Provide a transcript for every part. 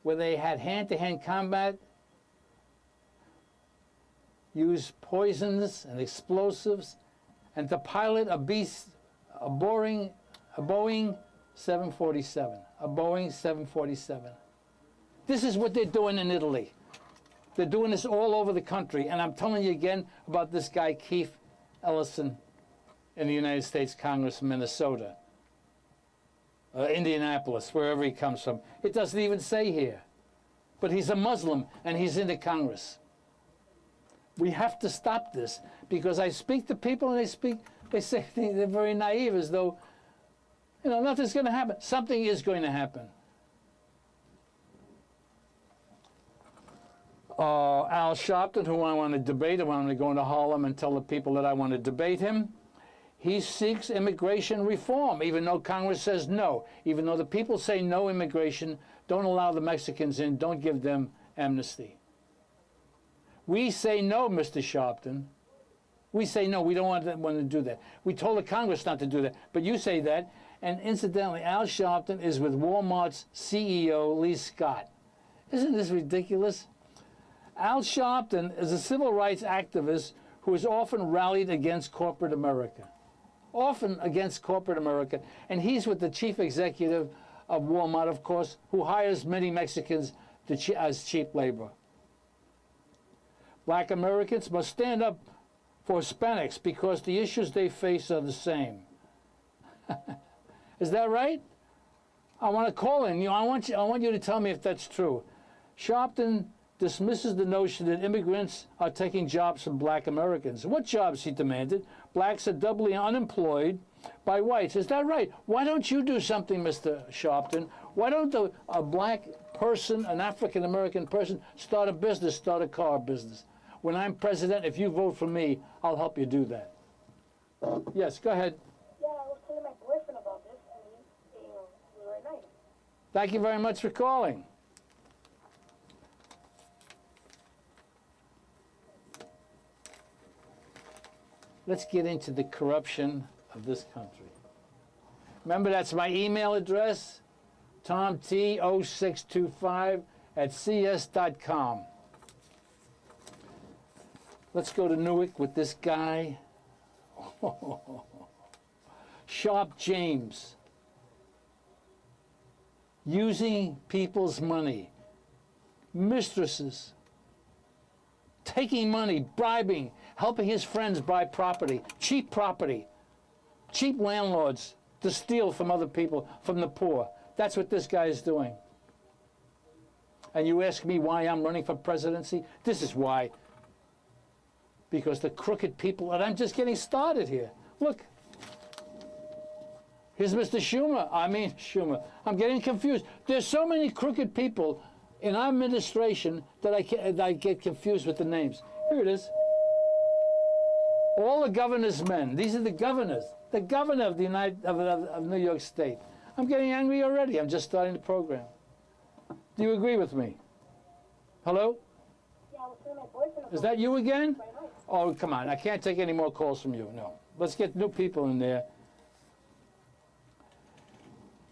where they had hand-to-hand combat, use poisons and explosives, and to pilot a Boeing 747. A Boeing 747. This is what they're doing in Italy. They're doing this all over the country. And I'm telling you again about this guy, Keith Ellison, in the United States Congress, Minnesota. Indianapolis, wherever he comes from. It doesn't even say here. But he's a Muslim, and he's in the Congress. We have to stop this, because I speak to people, and they say they're very naive, as though, nothing's going to happen. Something is going to happen. Al Sharpton, who I want to debate, I want to go into Harlem and tell the people that I want to debate him. He seeks immigration reform, even though Congress says no. Even though the people say no immigration, don't allow the Mexicans in, don't give them amnesty. We say no, Mr. Sharpton. We say no, we don't want to do that. We told the Congress not to do that, but you say that. And incidentally, Al Sharpton is with Walmart's CEO, Lee Scott. Isn't this ridiculous? Al Sharpton is a civil rights activist who has often rallied against corporate America. Often against corporate America. And he's with the chief executive of Walmart, of course, who hires many Mexicans as cheap labor. Black Americans must stand up for Hispanics because the issues they face are the same. Is that right? I want to call in. I want you to tell me if that's true. Sharpton dismisses the notion that immigrants are taking jobs from black Americans. What jobs, he demanded? Blacks are doubly unemployed by whites. Is that right? Why don't you do something, Mr. Sharpton? Why don't a black person, an African-American person, start a business, start a car business? When I'm president, if you vote for me, I'll help you do that. Yes, go ahead. Yeah, I was telling my boyfriend about this, and he was very nice. Thank you very much for calling. Let's get into the corruption of this country. Remember, that's my email address, tomt0625@cs.com. Let's go to Newark with this guy. Sharp James. Using people's money. Mistresses. Taking money, bribing, helping his friends buy property, cheap landlords to steal from other people, from the poor. That's what this guy is doing. And you ask me why I'm running for presidency? This is why. Because the crooked people, and I'm just getting started here. Look. Here's Mr. Schumer. I'm getting confused. There's so many crooked people in our administration that I get confused with the names. Here it is. All the governor's men. These are the governors. The governor of of New York State. I'm getting angry already. I'm just starting the program. Do you agree with me? Hello? Yeah, I was telling my boyfriend. Is that you again? Very nice. Oh, come on. I can't take any more calls from you. No. Let's get new people in there.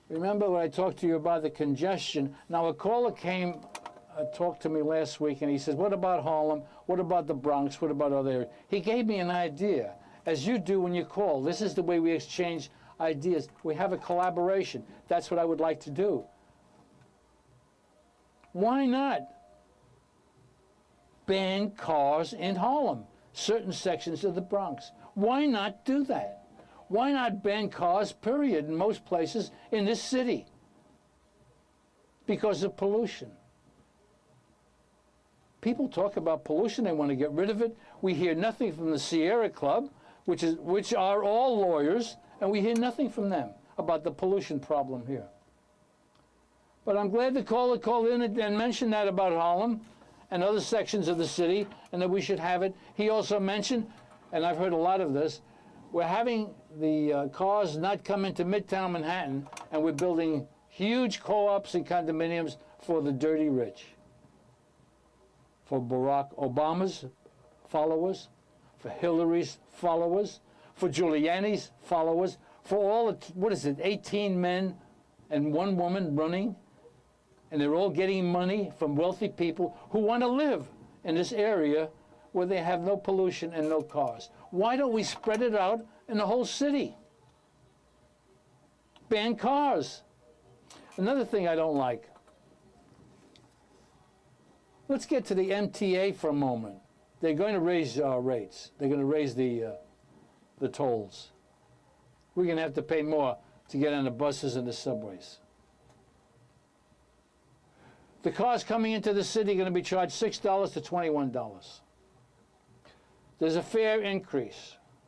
Remember when I talked to you about the congestion? Now, a caller came, talked to me last week, and he says, what about Harlem? What about the Bronx? What about other areas? He gave me an idea, as you do when you call. This is the way we exchange ideas. We have a collaboration. That's what I would like to do. Why not ban cars in Harlem, certain sections of the Bronx? Why not do that? Why not ban cars, period, in most places in this city? Because of pollution. People talk about pollution, they want to get rid of it. We hear nothing from the Sierra Club, which are all lawyers, and we hear nothing from them about the pollution problem here. But I'm glad the caller called in and mentioned that about Harlem and other sections of the city, and that we should have it. He also mentioned, and I've heard a lot of this, we're having the cars not come into Midtown Manhattan, and we're building huge co-ops and condominiums for the dirty rich. For Barack Obama's followers, for Hillary's followers, for Giuliani's followers, for all, 18 men and 1 woman running, And they're all getting money from wealthy people who want to live in this area where they have no pollution and no cars. Why don't we spread it out in the whole city? Ban cars. Another thing I don't like. Let's get to the MTA for a moment. They're going to raise rates. They're going to raise the tolls. We're going to have to pay more to get on the buses and the subways. The cars coming into the city are going to be charged $6 to $21. There's a fare increase.